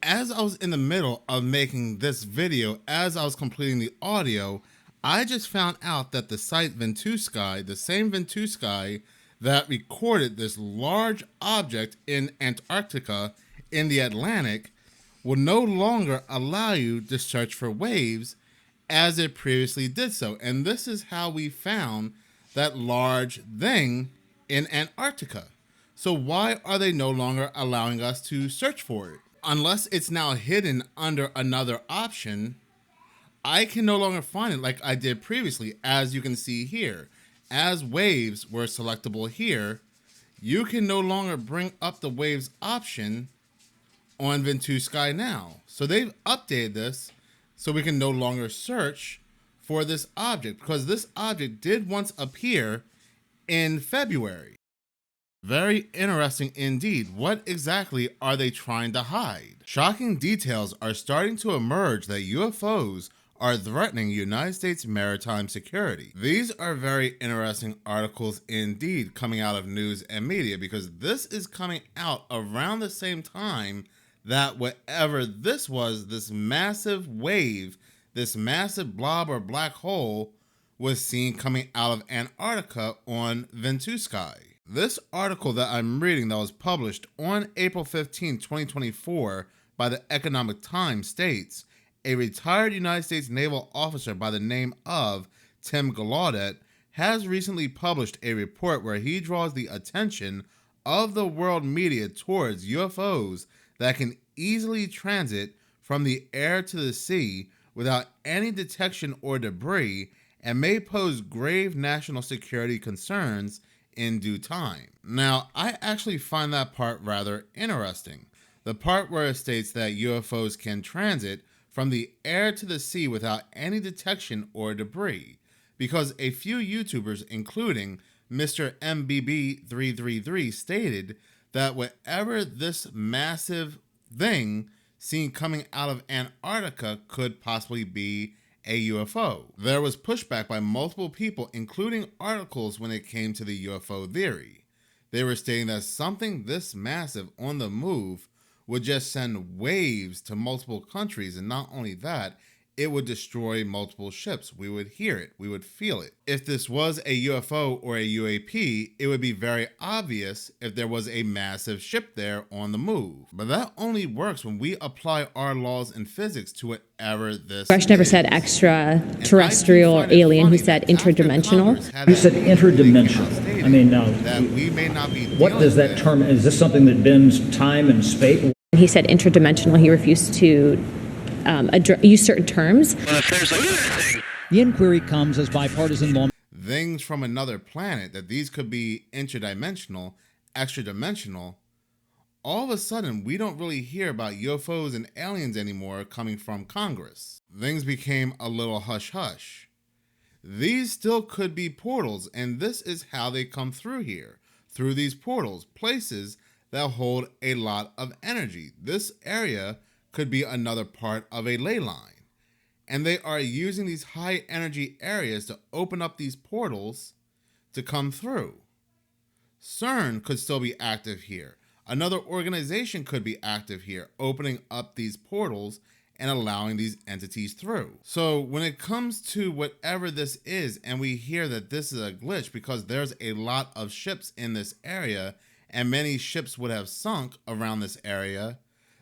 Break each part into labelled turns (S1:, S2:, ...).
S1: as I was in the middle of making this video, as I was completing the audio, I just found out that the site Ventusky, the same Ventusky that recorded this large object in Antarctica in the Atlantic, will no longer allow you to search for waves as it previously did so. And this is how we found that large thing in Antarctica. So why are they no longer allowing us to search for it? Unless it's now hidden under another option, I can no longer find it like I did previously. As you can see here, as waves were selectable here, you can no longer bring up the waves option on Ventusky now. So they've updated this so we can no longer search for this object, because this object did once appear in February. Very interesting indeed. What exactly are they trying to hide? Shocking details are starting to emerge that UFOs are threatening United States maritime security. These are very interesting articles indeed coming out of news and media, because this is coming out around the same time that whatever this was, this massive wave, this massive blob or black hole, was seen coming out of Antarctica on Ventusky. This article that I'm reading, that was published on April 15, 2024 by the Economic Times, states, a retired United States naval officer by the name of Tim Gallaudet has recently published a report where he draws the attention of the world media towards UFOs that can easily transit from the air to the sea without any detection or debris, and may pose grave national security concerns in due time. Now, I actually find that part rather interesting. The part where it states that UFOs can transit from the air to the sea without any detection or debris, because a few YouTubers, including Mr. MBB333, stated that whatever this massive thing seen coming out of Antarctica could possibly be a UFO. There was pushback by multiple people, including articles, when it came to the UFO theory. They were stating that something this massive on the move would just send waves to multiple countries, and not only that, it would destroy multiple ships. We would hear it, we would feel it. If this was a UFO or a UAP, it would be very obvious if there was a massive ship there on the move. But that only works when we apply our laws in physics to whatever this
S2: Rush never said extraterrestrial or alien, he said interdimensional.
S3: You said interdimensional. I mean,
S1: that we may not be
S3: what does that term, is this something that bends time and space?
S2: He said interdimensional. He refused to use certain terms.
S4: The inquiry comes as bipartisan law.
S1: Things from another planet, that these could be interdimensional, extra-dimensional. All of a sudden, we don't really hear about UFOs and aliens anymore coming from Congress. Things became a little hush-hush. These still could be portals, and this is how they come through here. Through these portals, places that hold a lot of energy. This area could be another part of a ley line. And they are using these high energy areas to open up these portals to come through. CERN could still be active here. Another organization could be active here, opening up these portals and allowing these entities through. So when it comes to whatever this is, and we hear that this is a glitch because there's a lot of ships in this area and many ships would have sunk around this area,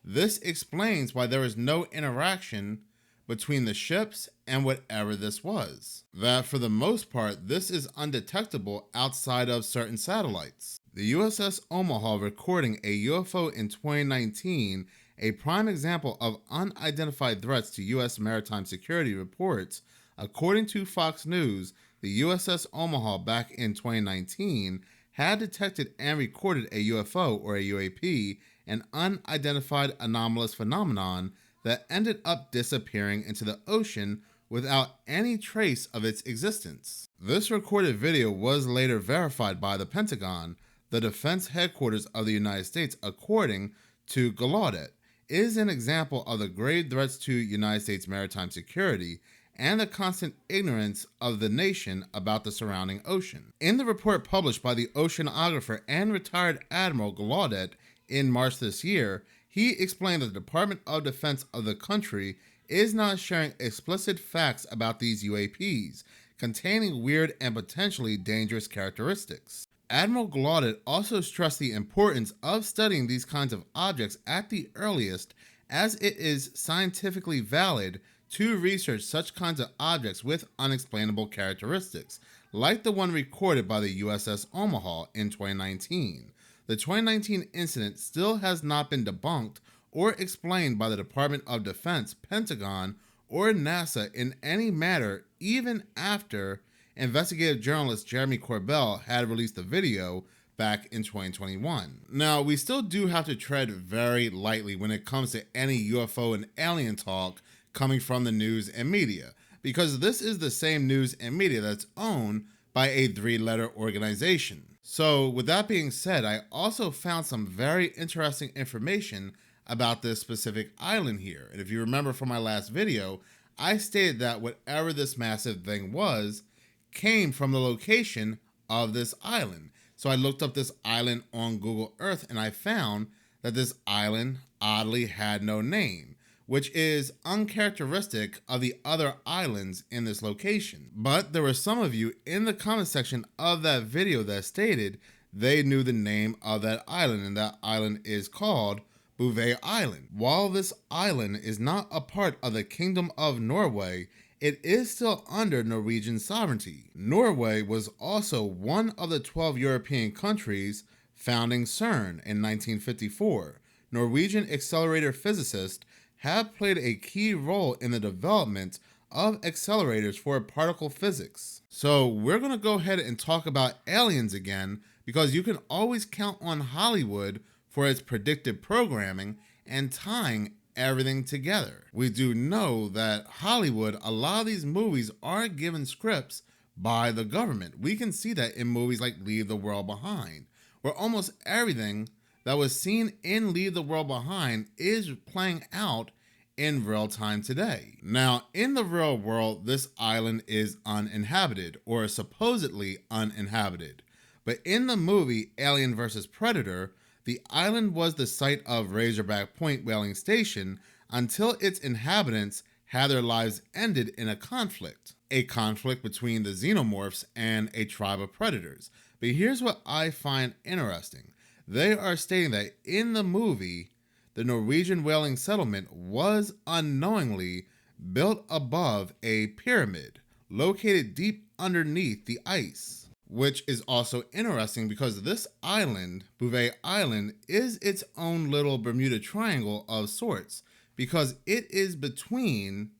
S1: this explains why there is no interaction between the ships and whatever this was. That for the most part, this is undetectable outside of certain satellites. The USS Omaha recording a UFO in 2019, a prime example of unidentified threats to U.S. maritime security, reports, according to Fox News, the USS Omaha back in 2019 had detected and recorded a UFO or a UAP, an unidentified anomalous phenomenon that ended up disappearing into the ocean without any trace of its existence. This recorded video was later verified by the Pentagon, the defense headquarters of the United States, according to Gallaudet. It is an example of the grave threats to United States maritime security and the constant ignorance of the nation about the surrounding ocean. In the report published by the oceanographer and retired Admiral Gallaudet in March this year, He explained that the Department of Defense of the country is not sharing explicit facts about these UAPs, containing weird and potentially dangerous characteristics. Admiral Glaudet also stressed the importance of studying these kinds of objects at the earliest, as it is scientifically valid to research such kinds of objects with unexplainable characteristics, like the one recorded by the USS Omaha in 2019. The 2019 incident still has not been debunked or explained by the Department of Defense, Pentagon, or NASA in any manner, even after investigative journalist Jeremy Corbell had released the video back in 2021. Now, we still do have to tread very lightly when it comes to any UFO and alien talk coming from the news and media, because this is the same news and media that's owned by a 3-letter organization. So with that being said, I also found some very interesting information about this specific island here. And if you remember from my last video, I stated that whatever this massive thing was came from the location of this island. So I looked up this island on Google Earth and I found that this island oddly had no name, which is uncharacteristic of the other islands in this location. But there were some of you in the comment section of that video that stated they knew the name of that island, and that island is called Bouvet Island. While this island is not a part of the Kingdom of Norway, it is still under Norwegian sovereignty. Norway was also one of the 12 European countries founding CERN in 1954. Norwegian accelerator physicists have played a key role in the development of accelerators for particle physics. So we're going to go ahead and talk about aliens again, because you can always count on Hollywood for its predictive programming and tying everything together. We do know that Hollywood, a lot of these movies are given scripts by the government. We can see that in movies like Leave the World Behind, where almost everything that was seen in Leave the World Behind is playing out in real time today. Now, in the real world, this island is uninhabited, or supposedly uninhabited. But in the movie Alien vs. Predator, the island was the site of Razorback Point whaling station until its inhabitants had their lives ended in a conflict between the xenomorphs and a tribe of predators. But here's what I find interesting. They are stating that in the movie, the Norwegian whaling settlement was unknowingly built above a pyramid located deep underneath the ice, which is also interesting because this island, Bouvet Island, is its own little Bermuda Triangle of sorts, because it is between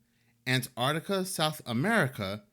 S1: Antarctica, South America,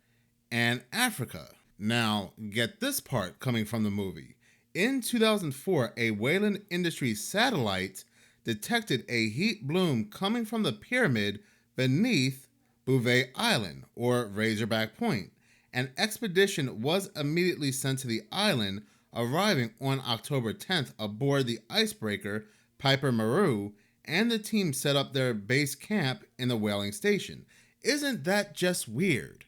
S1: and Africa. Now, get this part coming from the movie. In 2004, a Wayland Industries satellite detected a heat bloom coming from the pyramid beneath Bouvet Island, or Razorback Point. An expedition was immediately sent to the island, arriving on October 10th aboard the icebreaker Piper Maru, and the team set up their base camp in the whaling station. Isn't that just weird?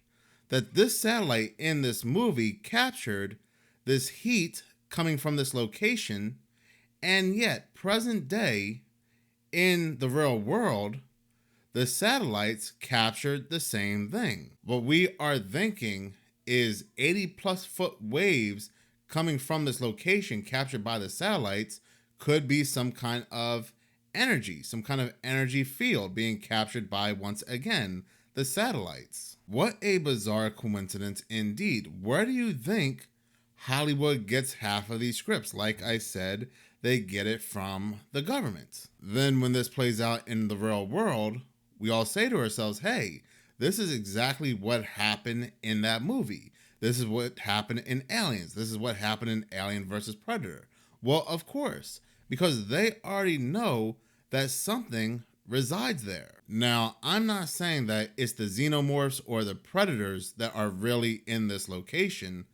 S1: That this satellite in this movie captured this heat coming from this location, and yet present day in the real world, the satellites captured the same thing. What we are thinking is 80 plus foot waves coming from this location captured by the satellites could be some kind of energy, some kind of energy field being captured by, once again, the satellites. What a bizarre coincidence indeed. Where do you think Hollywood gets half of these scripts? Like I said, they get it from the government. Then when this plays out in the real world, we all say to ourselves, hey, this is exactly what happened in that movie. This is what happened in Aliens. This is what happened in Alien versus Predator. Well, of course, because they already know that something resides there. Now, I'm not saying that it's the xenomorphs or the predators that are really in this location,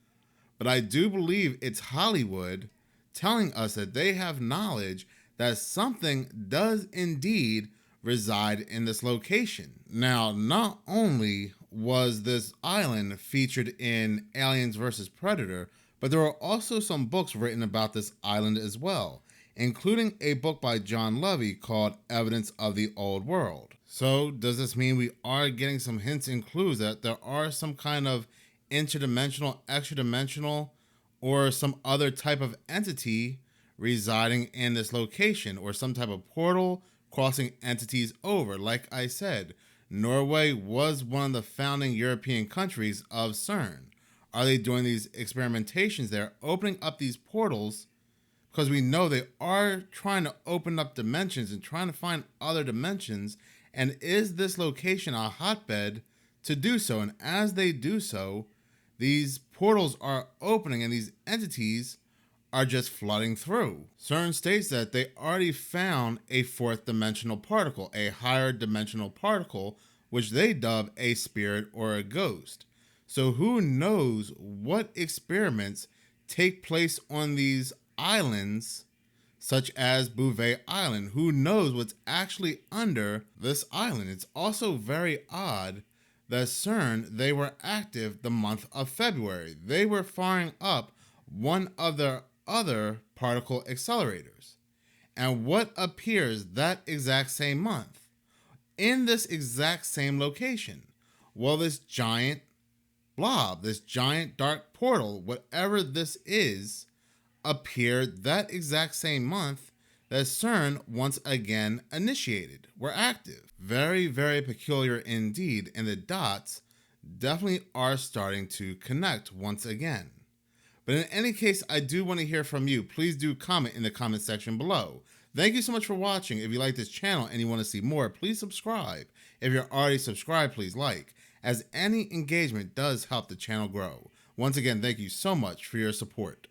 S1: but I do believe it's Hollywood telling us that they have knowledge that something does indeed reside in this location. Now, not only was this island featured in Aliens vs. Predator, but there are also some books written about this island as well. including a book by John Levy called Evidence of the Old World. So does this mean we are getting some hints and clues that there are some kind of interdimensional, extra-dimensional, or some other type of entity residing in this location, or some type of portal crossing entities over? Like I said, Norway was one of the founding European countries of CERN. Are they doing these experimentations there, opening up these portals? Because we know they are trying to open up dimensions and trying to find other dimensions. And is this location a hotbed to do so? And as they do so, these portals are opening and these entities are just flooding through. CERN states that they already found a fourth dimensional particle, a higher dimensional particle, which they dub a spirit or a ghost. So who knows what experiments take place on these islands, such as Bouvet Island? Who knows what's actually under this island? It's also very odd that CERN, they were active the month of February. They were firing up one of their other particle accelerators. And what appears that exact same month in this exact same location? Well, this giant blob, this giant dark portal, whatever this is, appeared that exact same month that CERN once again initiated, were active. Very, very peculiar indeed, and the dots definitely are starting to connect once again. But in any case, I do want to hear from you. Please do comment in the comment section below. Thank you so much for watching. If you like this channel and you want to see more, please subscribe. If you're already subscribed, please like, as any engagement does help the channel grow. Once again, thank you so much for your support.